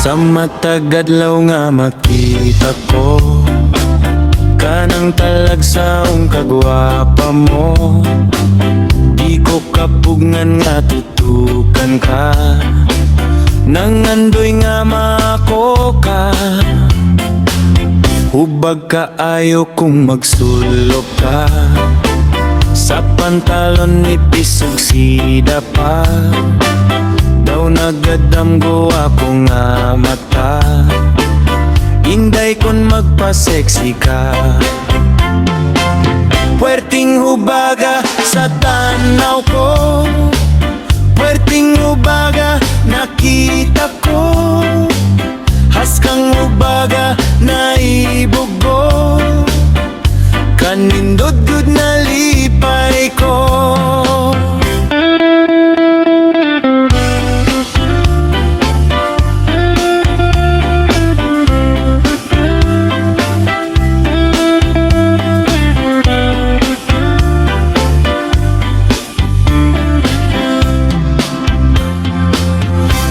Sa matagadlaw nga makita ko kanang talag sa kagwapa mo. Di ko kapugngan nga tutukan ka, nangandoy nga mako ka. Hubag ka ayo kung magsulok ka, sa pantalon ni pisog sida pa. Daw nagadamgo ako nga mata, inday kon magpa-sexy ka. Puwerting hubaga sa tanaw ko, puwerting hubaga nakita ko. Haskang hubaga naibog ko, kanindot gud na lipay ko.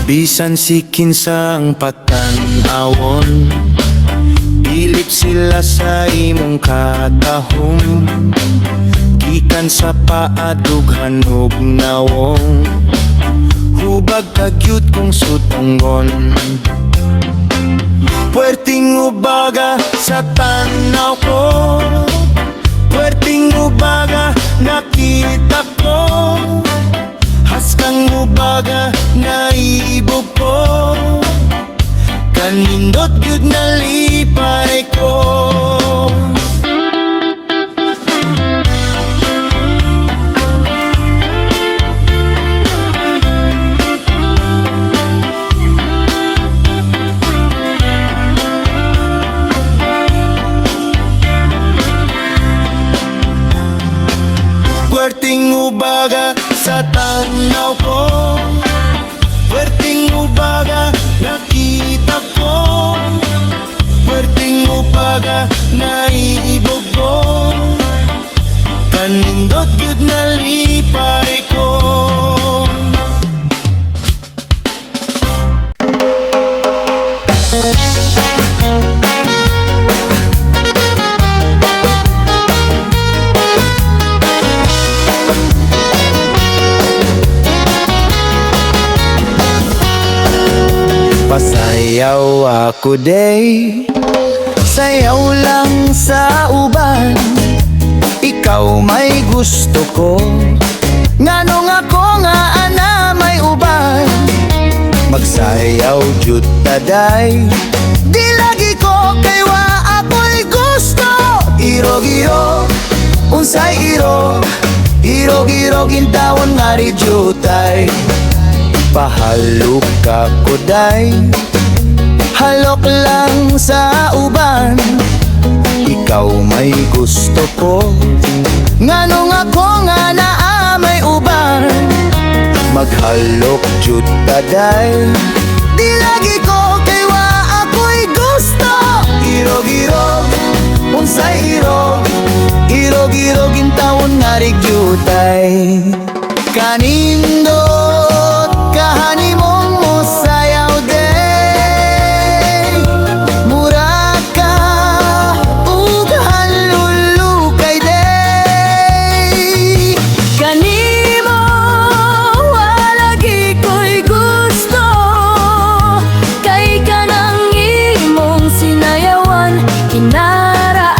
Bisan si kinsang patanawon, bilip sila sa imong katahom. Gikan sa paadug hanog nawong, hubag kagyut kong sutonggon. Puwerting ubaga sa tanaw ko, puwerting ubaga nakita ko. Haskang ubaga naibog ko, kanindot gyud na lipay ko. Puwerting ubaga sa tanaw ko, puwerting ubaga nakita ko. Puwerting ubaga naibog ko, kanindot gyud na lipay ko. Pasayaw ako day, sayaw lang sa uban. Ikaw may gusto ko, nganong ako nga ana may uban. Magsayaw jud taday, di lagi ko kay wa ako'y gusto. Iro-giro, unsay iro, iro-giro gintawon nga rijutay. Pahalok ka ko day, halok lang sa uban. Ikaw may gusto ko, nganong ako nga naa may uban. Maghalok jud taday, di lagi ko kay wa ako'y gusto. Iro-giro, unsay iro, iro-giro gintawon nga rigyutay. Kanindot kahani mong mosayaw day, mura ka ug halulukay day. Kanimo walagi ko'y gusto, kay kanang imong sinayawan kinaraan.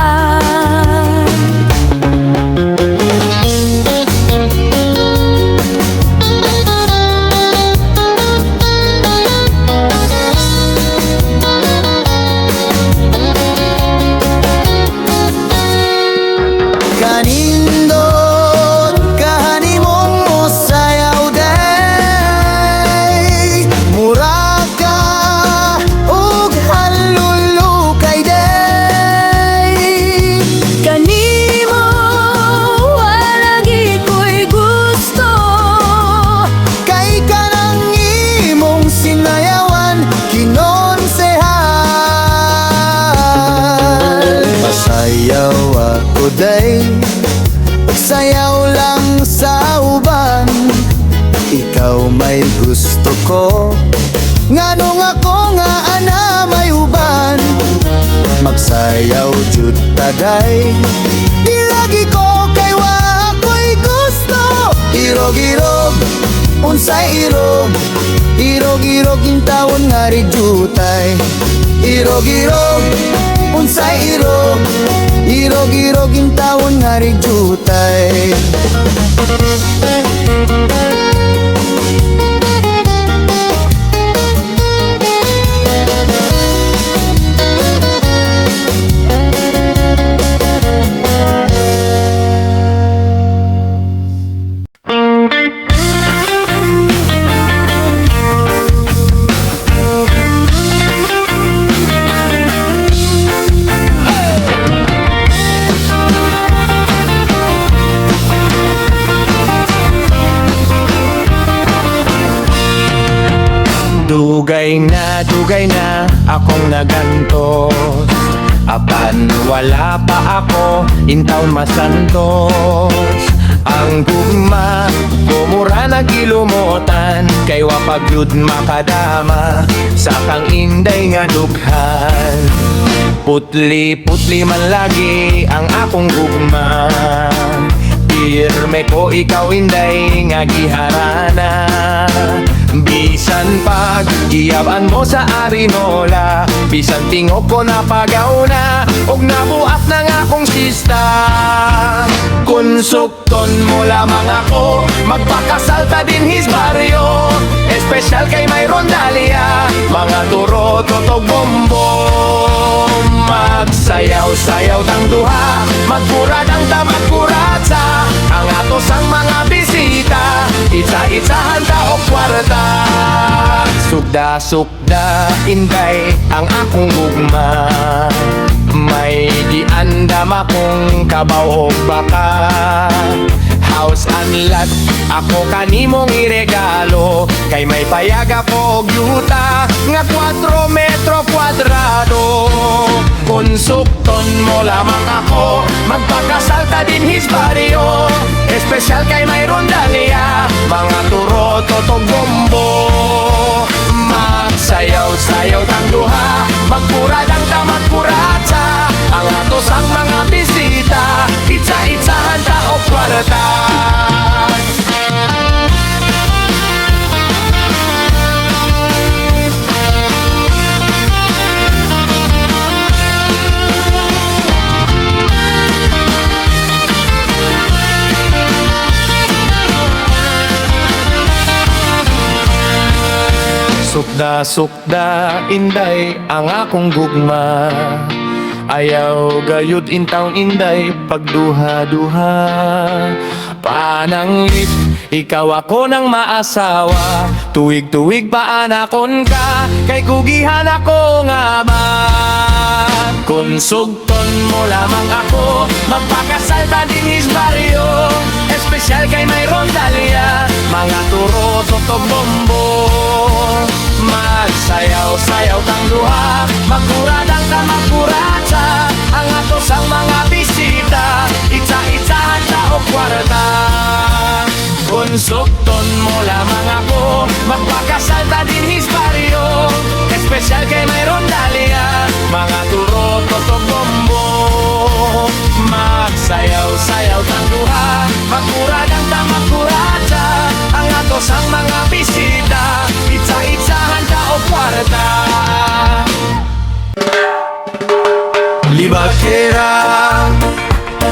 day pagsayaw lang sa uban. Ikaw may gusto ko, nganong ako nga ana may uban. Magsayaw jud taday, di lagi ko kay wa ako'y gusto. Irog-irog, unsay irog, irog-irog yung tawon nga rijutay. Irog-irog, unsay irog, irog-irog yung tawon nga rijutay. Dugay na akong nagantos. Apan wala pa ako, intaon masantos. Ang gugma, kumura na kilumutan, kay wapagyud makadama sa kang inday nga dughan. Putli-putli man lagi ang akong gugma, pirme ko ikaw inday nga giharana. Bisan pag giyaban mo sa arinola, bisan tingog ko na pagaw na, og nabuak na nga akong sista. Kung sukton mo lamang ako, magpakasalta din his baryo. Espesyal kay may rondalia, mga turo, totog, bombo. Magsayaw-sayaw tang duha, magkurad ang tamag kuratsa. Ang atos ang mga bisita, itsa-itsahan ta o kwarta. Sugda-sugda, inday ang akong gugma. May giandam akong kabaw o baka. House and lot, ako kanimong iregalo, kay may payag ako og yuta nga 4 metro kwadrado. Kung sukton mo lamang ako, magpakasalta din his baryo. Espesyal kay may rondalia, mga turo, totog, bombo. Magsayaw-sayaw tang duha, magpurad ang tamag kuratsa. Ang atos ang mga bisita, itsa-itsahan ta o kwarta. Sukda-sukda, inday ang akong gugma. Ayaw gayud intaon inday pagduha-duha. Pananglit, ikaw ako nang maasawa. Tuwig-tuwig paanakon ka, kay kugihan ako nga ba. Kung sugton mo lamang ako, magpakasalta din his baryo. Espesyal kay may rondalia, mga turo, totog, bombo. Magsayaw-sayaw tang duha, magkurad ang tamag kuratsa. Ang atos ang mga bisita, itsa-itsahan ta o kwarta. Kung sukton mo lamang ako, magpakasalta din his baryo. Espesyal kay may rondalia, mga turo, totog, bombo. Magsayaw-sayaw tang duha, magkurad ang tamag kuratsa. Ang atos ang mga bisita, itsa-itsahan ta o kwarta. Libakera,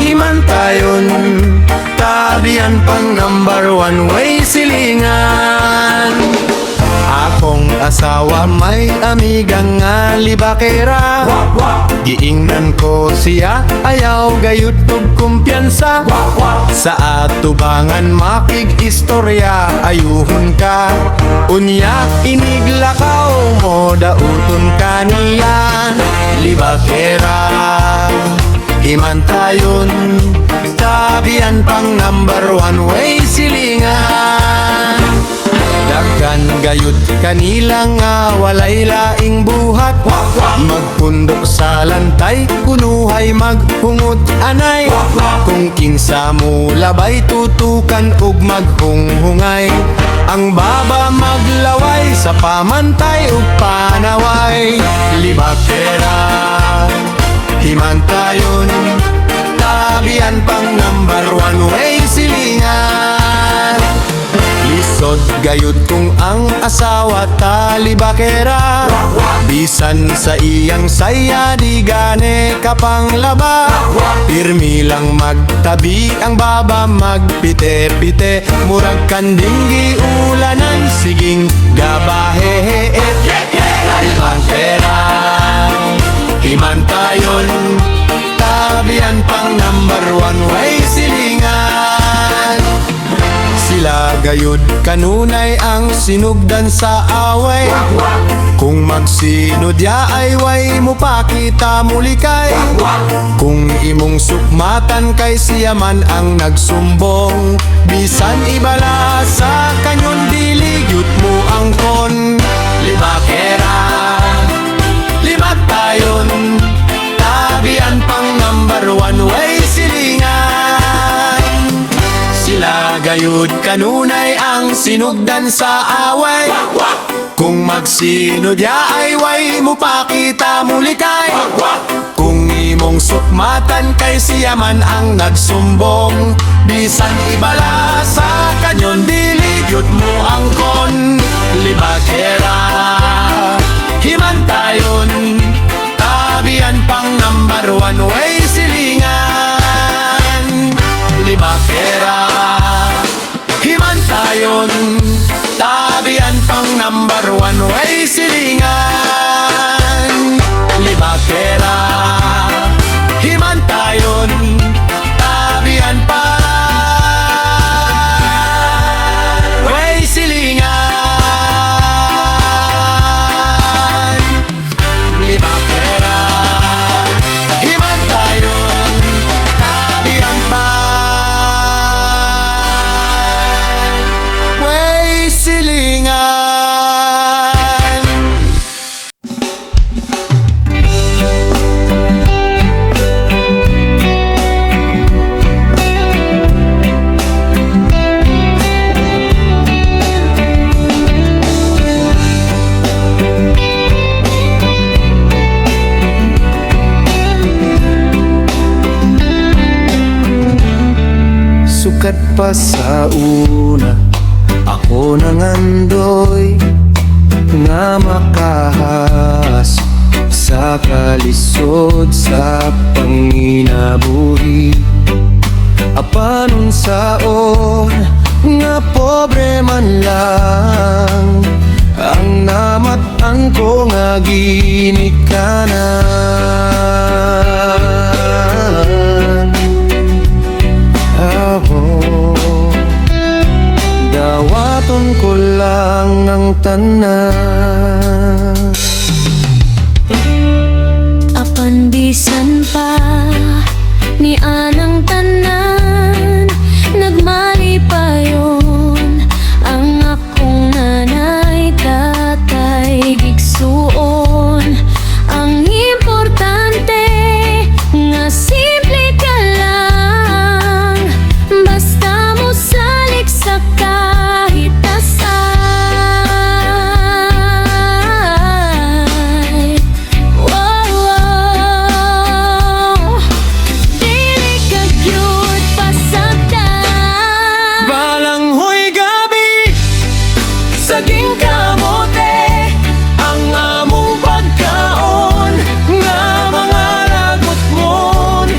himantayon, tabian pang #1 way silingan. Akong asawa may amigang nga libakera. Giingnan ko siya, ayaw gayud og kumpiyansa. Sa atubangan makig-istorya, ayuhon ka. Unya, iniglakaw mo, dauton ka niya. Libakera, himantayon, tabian pang #1 way silingan. Daghan gayud kanila nga walay laing buhat. Magpundok sa lantay, kunuhay maghungot anay. Kung kinsa mo labay, tutukan ug maghunghungay. Ang baba maglaway sa pamantay ug panaway. Libakera, himantayon, tabian pang number one way silingan. Lisod gayud kung ang asawa talibakera. Bisan sa iyang saya di gane kapanglaba. Pirmi lang magtabi, ang baba magpite-pite. Murag kanding giulanan, siging gabaheheet. Talibakera, himantayon, tabian pang number one way silingan. Sila gayud kanunay ang sinugdan sa away. Kung magsinudya ay way mo pakita mulikay. Kung imong sukmatan kay siya man ang nagsumbong. Bisan ibala sa kanyon diligyot mo ang kon. Libakera, libaktayon, tabian pang number one way silingan. Sila gayud kanunay ang sinugdan sa away. Kung magsinudya ay way mo pakita mulikay. Kung imong sukmatan kay siya man ang nagsumbong. Bisan ibala sa kanyon diligyot mo ang kon. Libakera, himantayon, tabian pang number one way silingan. Libakera, himantayon, tabian pang number one way silingan. Libakera, himantayon, tabian pang way silingan. Libakera, himantayon, tabian pang way silingan. Sukat pa sa una, ako nangandoy nga makahas sa kalisod sa panginabuhi. Apanon saon nga pobre man lang ang namatang ko nga ginikanan. Dawaton ko lang ang tanan. Apan bisan pa ni anang tanan, nagmali pa yun ang akong nanay, tatay, gigsuon. Ang importante nga simple ka lang, basta mo salik sa kahit asay. Wow, dili ka cute pasagdan. Balanghoy gabi, saging kamote, ang among pagkaon nga mga lagot mon.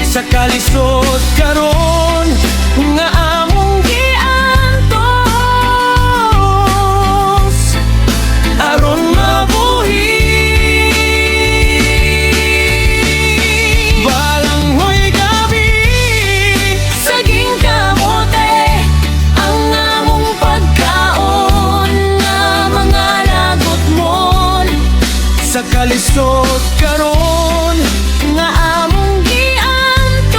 Sa kalisod karon nga among giantos, aron mabuhi. Balanghoy gabi, Saging kamote, ang among pagkaon nga mga lagot mon. sa kalisod karon Nga among giantos,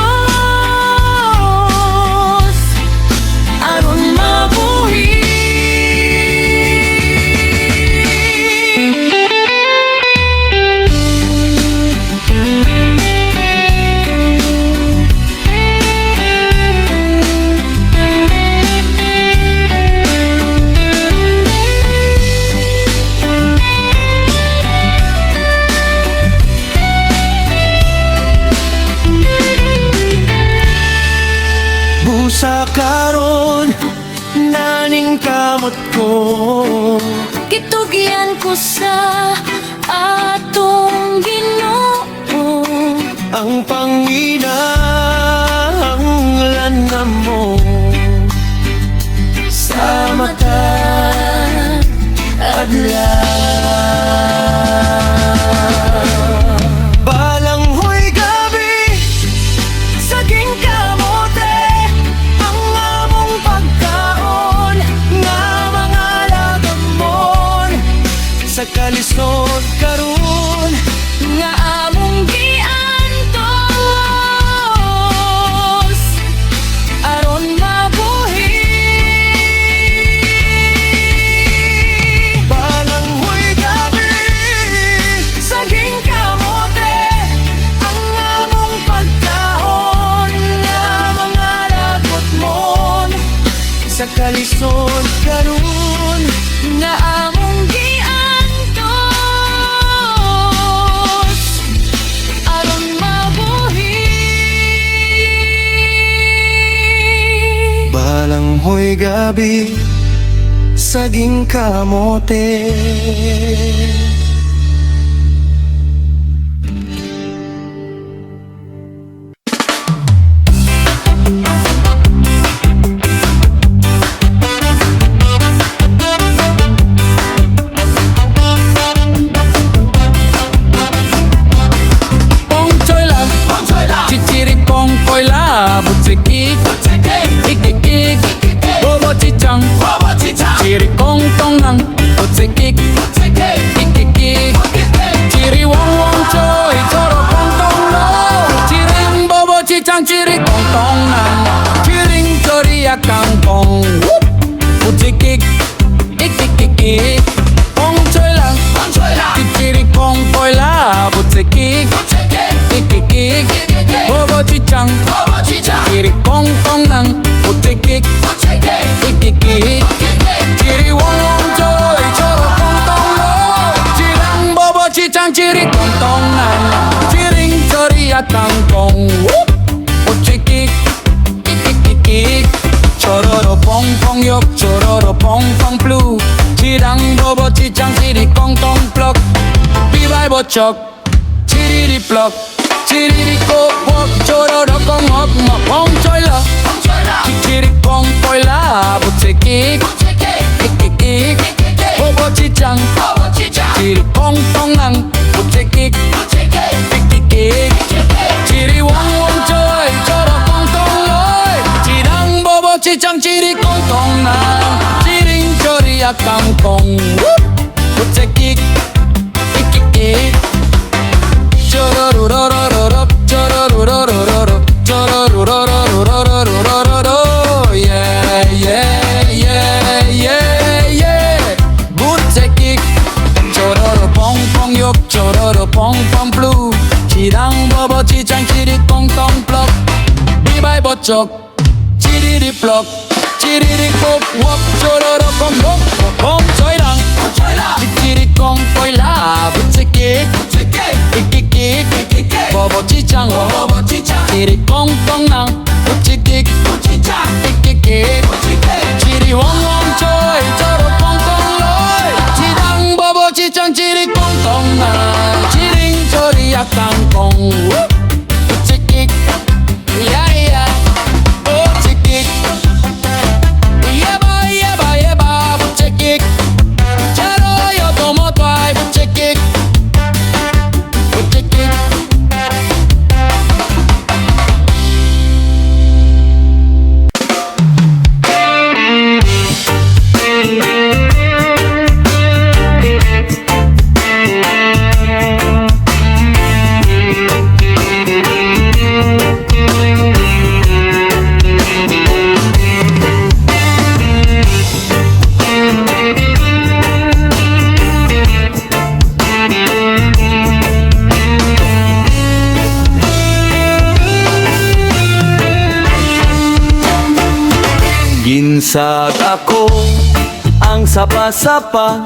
aron mabuhi. kamot ko. Kitugyan ko sa atong Ginoo. Ang panginahanglan mo sa mata adlaw. Balanghoy gabi, saging kamote, ang among pagkaon nga mga lagamon sa kalisod karon Nga among giantos aron mabuhi. Balanghoy gabi, saging kamote, ang among pagkaon nga mga lagot mon sa kalisod karon Nga among giantos aron mabuhi. Balanghoy gabi, saging kamote. Pong choy la, chichiri pong koy la, butsikik, ikikik, bobo chichang, chiri kong tong nang, butsikik, ikikik, chiri wong wong choy, choro kong tong lo, chiring bobo chichang, chiri kong tong nang, chiring chori akang pong, butsikik, ikikik, pong choy la, chichiri pong koy la, butsikik, ikikik, bobo chichang, chiri kong tong nang, butsikik, ikikik, chiri wong wong choy, choro kong tong lo, chirang bobo chichang, chiri kong tong nang, chiring chori akang pong, butsikik, ikikik, chororo pong pong yok, chororo pong pong plu, chirang bobo chichang, chiri kong tong plok, bibay bochok, chiriri plok, chiriri ko wok, chororo kong hok mo pong choy la, chiri kong koy la, butsikik, ikikik, bobo chichang, chiri kong tong nang, butsikik, ikikik, chiri wong wong choy, choro kong tong loy, chirang bobo chichang, chiri kong tong nang, chiring chori akang kong, butsikik, ikikik, chororororororo, chororororororo, chorororororororo, yeah, yeah, yeah, yeah, yeah, butsikik, chororo pong pong yok, chororo pong pong blue, chirang bobo chichang, chiri kong tong plok, bibay bochok, chiriri plok, chiriri kok wok, chororo kong wok, pong choy lang, chiri kong koy la, butsikik, ikikik, bobo chichang, chiri kong tong nang, butsikik, ikikik, chiri wong wong choy, choro kong tong loy, chirang bobo chichang, chiri kong tong nang, chiring chori akang kong, butsikik, yeah yeah, butsikik, yeba yeba yeba, butsikik, charo yo tomo twai, butsikik, butsikik. Ginsag ako ang sapa-sapa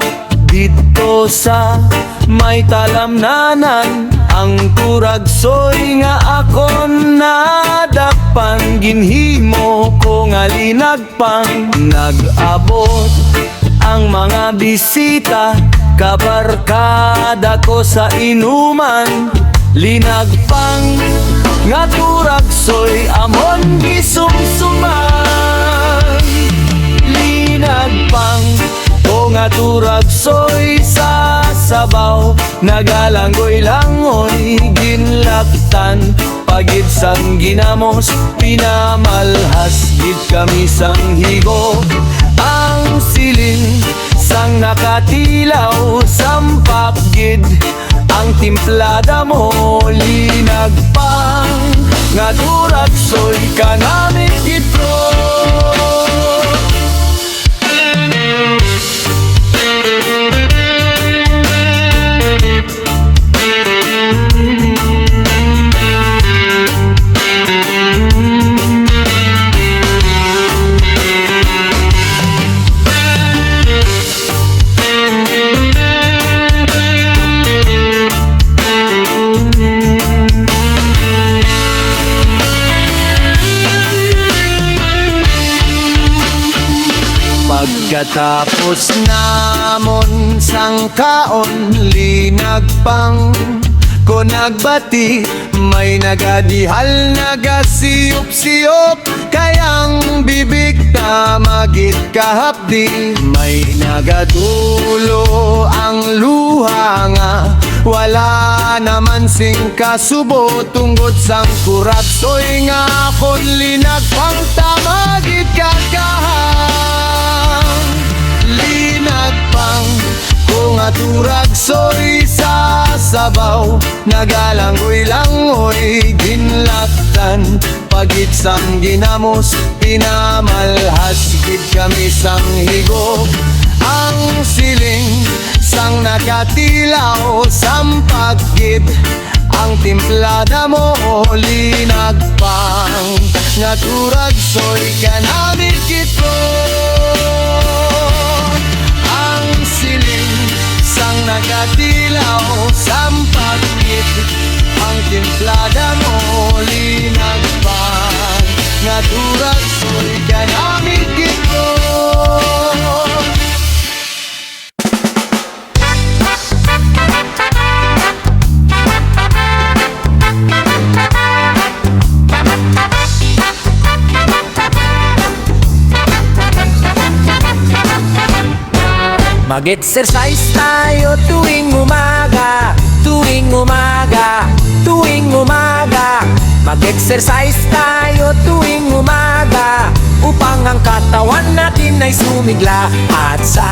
dito sa may talamnanan. Ang kuragsoy nga akon nadakpan, ginhimo ko nga linagpang nag-abot ang mga bisita, kabarkada ko sa inuman. Linagpang nga turagsoy amon gisumsuman. Linagpang o nga turagsoy sa sabaw, nagalanggoy-langoy ginlaktan. Pagid sang ginamos, pinamalhas gid kami sang higo. Ang siling sang nakatilaw, sampak gid ang timplada mo. Linagpang nga turagsoy ka namin ito. Pagkatapos namon sang kaon, linagpang ko nagbati. May nagadihal nagasiyop-siyop, kayang bibig na magit kahapdi. May nagadulo ang luha nga wala naman sing kasubo. Tungod sang kuratsoy nga kon linagpang tamagit kakahang. Linagpang kung aturagsoy sa sabaw, nagalanggoy-langoy ginlaktan. Pagit sang ginamos, pinamalhas gid kami sang higop. Ang siling sang nakatilaw, sampag gid ang timplada mo. Linagpang nga turagsoy ka namin kito. Ang siling sang nakatilaw, sampag gid ang timplada mo. Linagpang nga turagsoy ka namin kito. Mag-exercise tayo tuwing umaga, tuwing umaga, tuwing umaga. Mag-exercise tayo tuwing umaga, upang ang katawan natin ay sumigla. At sa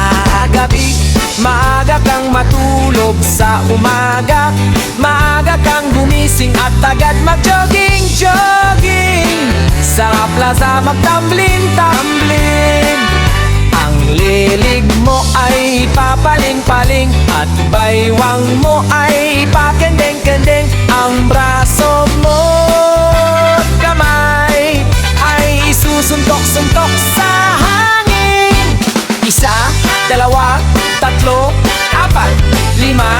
gabi, maaga kang matulog. Sa umaga, maaga kang gumising at agad mag-jogging, jogging. Sa plaza mag-tumbling-tumbling. Ang lilig mo ay papaling-paling, at baywang mo ay pakendeng-kendeng. Ang braso mo, kamay ay isusuntok-suntok sa hangin. Isa, dalawa, tatlo, apat, lima,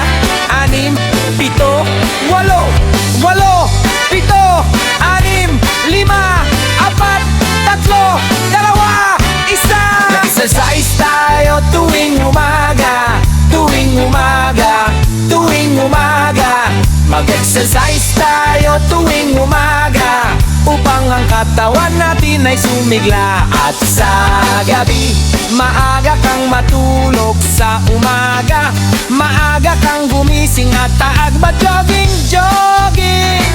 anim, pito, walo. Walo, pito, anim, lima, apat, tatlo, dalawa, isa. Exercise tayo tuwing umaga, tuwing umaga, tuwing umaga. Mag-exercise tayo tuwing umaga, upang ang katawan natin ay sumigla. At sa gabi, maaga kang matulog. Sa umaga, maaga kang gumising at taag mag-jogging, jogging.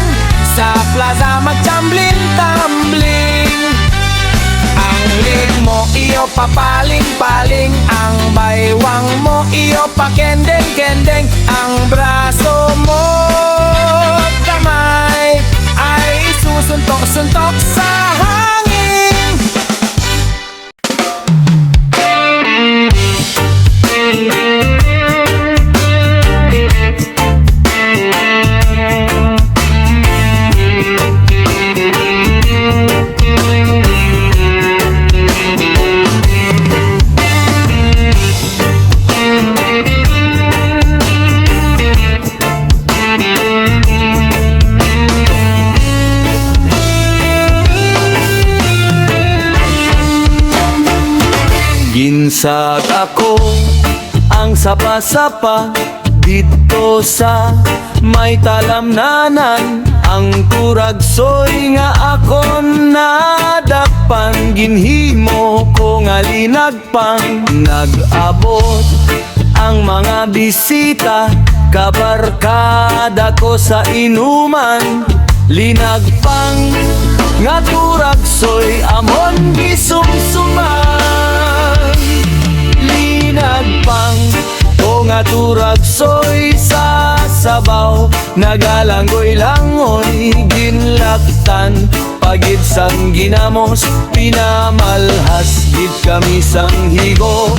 Sa plaza mag-tumbling-tumbling. Ang lig mo iyo papaling-paling, ang baywang mo iyo pakendeng-kendeng. Ang braso mo, kamay ay isusuntok-suntok sa hangin. Ginsag ako ang sapa-sapa dito sa may talamnanan. Ang turagsoy nga akon nadakpan, ginhimo ko nga linagpang. Nag-abot ang mga bisita, kabarkada ko sa inuman. Linagpang nga turagsoy amon gisumsuman. Linagpang o nga turagsoy sa sabaw, nagalanggoy-langoy ginlaktan. Pagid sang ginamos, pinamalhas gid kami sang higo.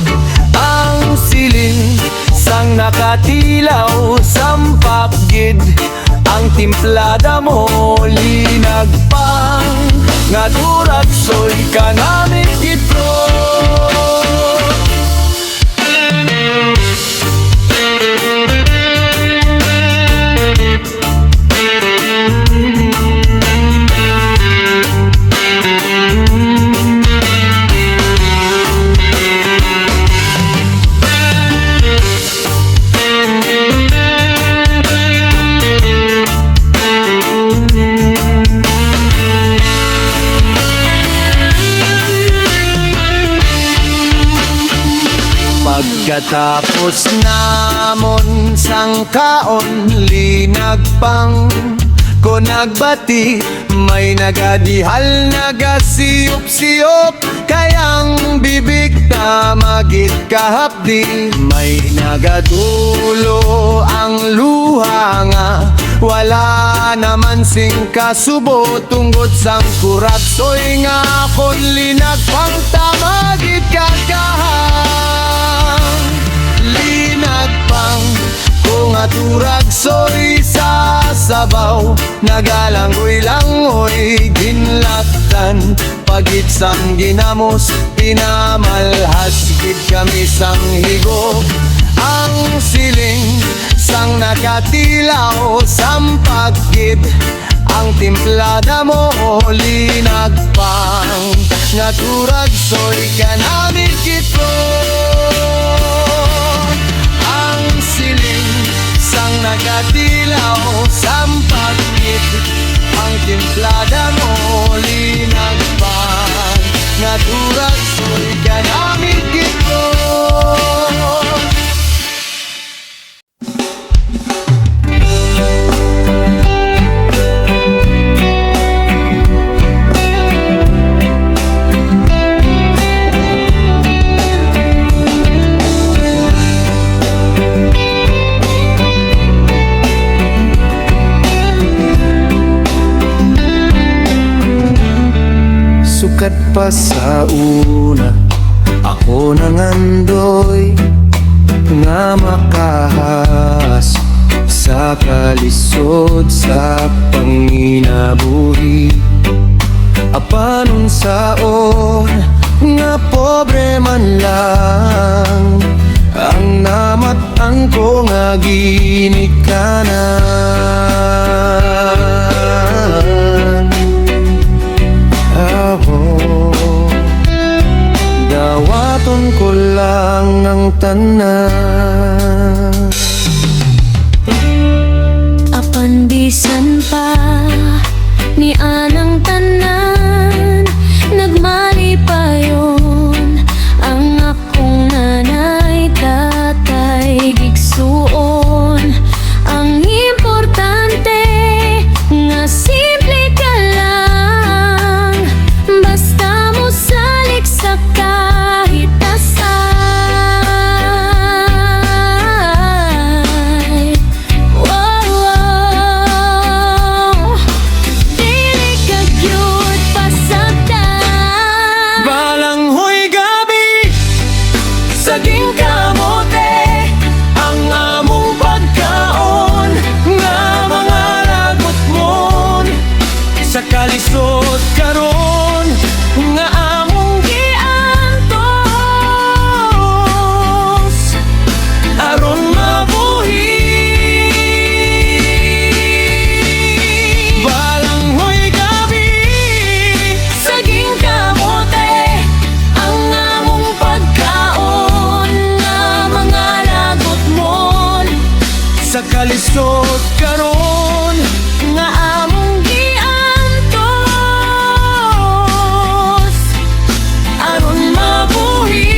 Ang siling sang nakatilaw, sampak gid ang timplada mo. Linagpang nga turagsoy ka namin ito. Pagkatapos namon sang kaon, linagpang ko nagbati. May nagadihal nagasiyop-siyop, kayang bibig na magit kahapdi. May nagadulo ang luha nga wala naman sing kasubo. Tungod sang kuratsoy nga akon linagpang, tamagit kakahang. Linagpang ko nga turagsoy sa sabaw, nagalanggoy-langoy ginlaktan. Pagit sang ginamos, pinamalhas gid kami sang higo. Ang siling sang nakatilaw, sampag gid ang timplada mo. Linagpang nga turagsoy ka namin kito. Ang siling sang nakatilaw, sampag gid ang timplada mo. Linagpang nga turagsoy ka namin kito. Sukat pa sa una, ako nangandoy nga makahas sa kalisod sa panginabuhi. Apanon saon nga pobre man lang, ang namatan ko nga ginikanan. Dawaton ko lang ang tanan. Apan bisan pa ni anang tanan, nagmali pa yun ang akong nanay, tatay, gigsuon. Ang importante nga simple ka lang, basta mo salik sa kahit asay. Wow, wow. Dili kalisod karon nga among giantos aron mabuhi.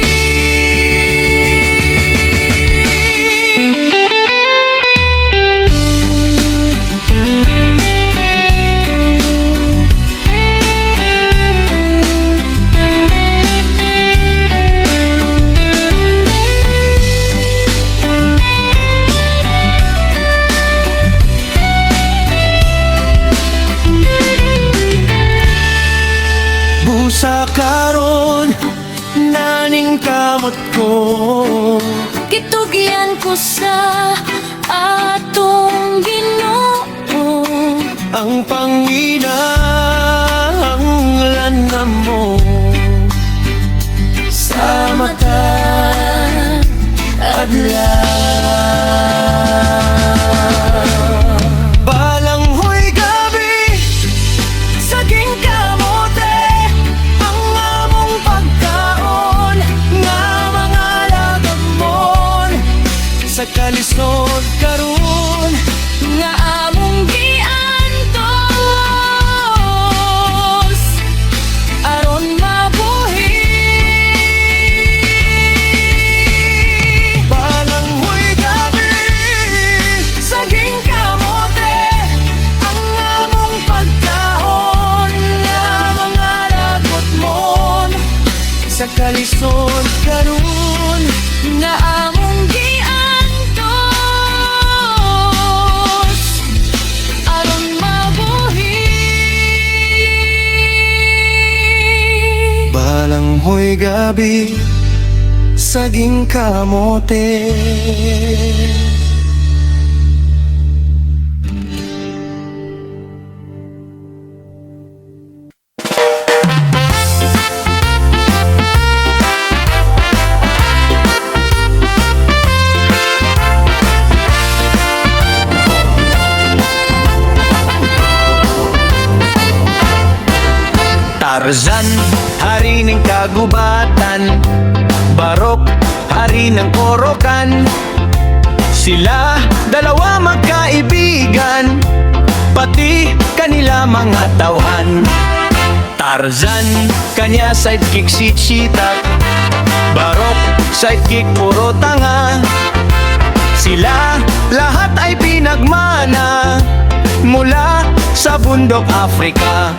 busa karon naning kamot ko. Kitugyan ko sa atong Ginoo. Ang panginahanglan na mo sa mata adlaw. Balanghoy gabi, saging kamote, ang among pagkaon nga mga lagamon sa kalisod karon Nga among giantos aron mabuhi. balanghoy gabi, Saging kamote, ang among pagkaon nga mga lagot mon sa kalisod karon nga among giantos aron mabuhi. balanghoy gabi, saging kamote. Tarzan, hari ng kagubatan. Barok, hari ng korokan. Sila dalawa magkaibigan, pati kanila mga tauhan. Tarzan, kanya sidekick si Cheetah. Barok, sidekick puro tanga. Sila lahat ay pinagmana mula sa bundok Afrika.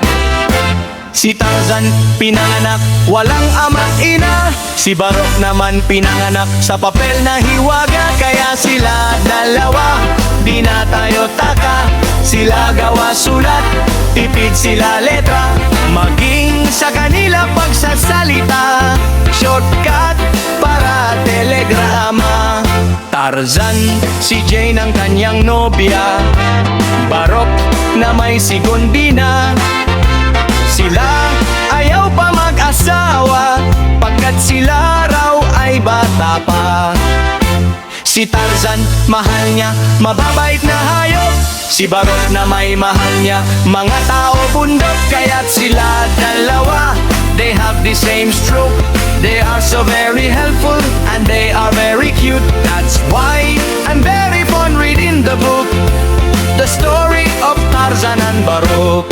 Si Tarzan pinanganak walang ama't ina. Si Barok naman pinanganak sa papel na hiwaga. Kaya sila dalawa di na tayo taka. Sila gawa sulat, tipid sila letra. Maging sa kanila pagsasalita, shortcut para telegrama. Tarzan, si Jane ang kanyang nobya. Barok na may sigundina. Sila ayaw pa mag-asawa pagkat sila raw ay bata pa. Si Tarzan, mahal niya, mababait na hayop. Si Barok na may mahal niya, mga tao bundok. Kaya't sila dalawa, they have the same stroke. They are so very helpful and they are very cute. That's why I'm very fond reading the book, the story of Tarzan and Barok.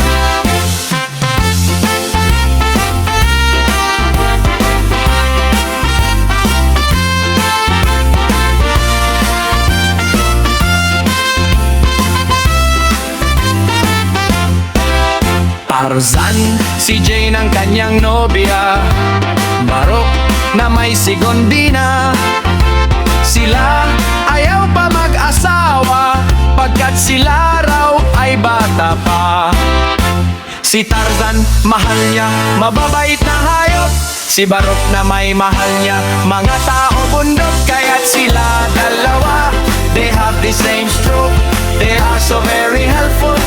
Tarzan, si Jane ang kanyang nobya. Barok na may sigundina. Sila ayaw pa mag-asawa pagkat sila raw ay bata pa. Si Tarzan, mahal niya, mababait na hayop. Si Barok na may mahal niya, mga tao bundok. Kaya't sila dalawa, they have the same stroke. They are so very helpful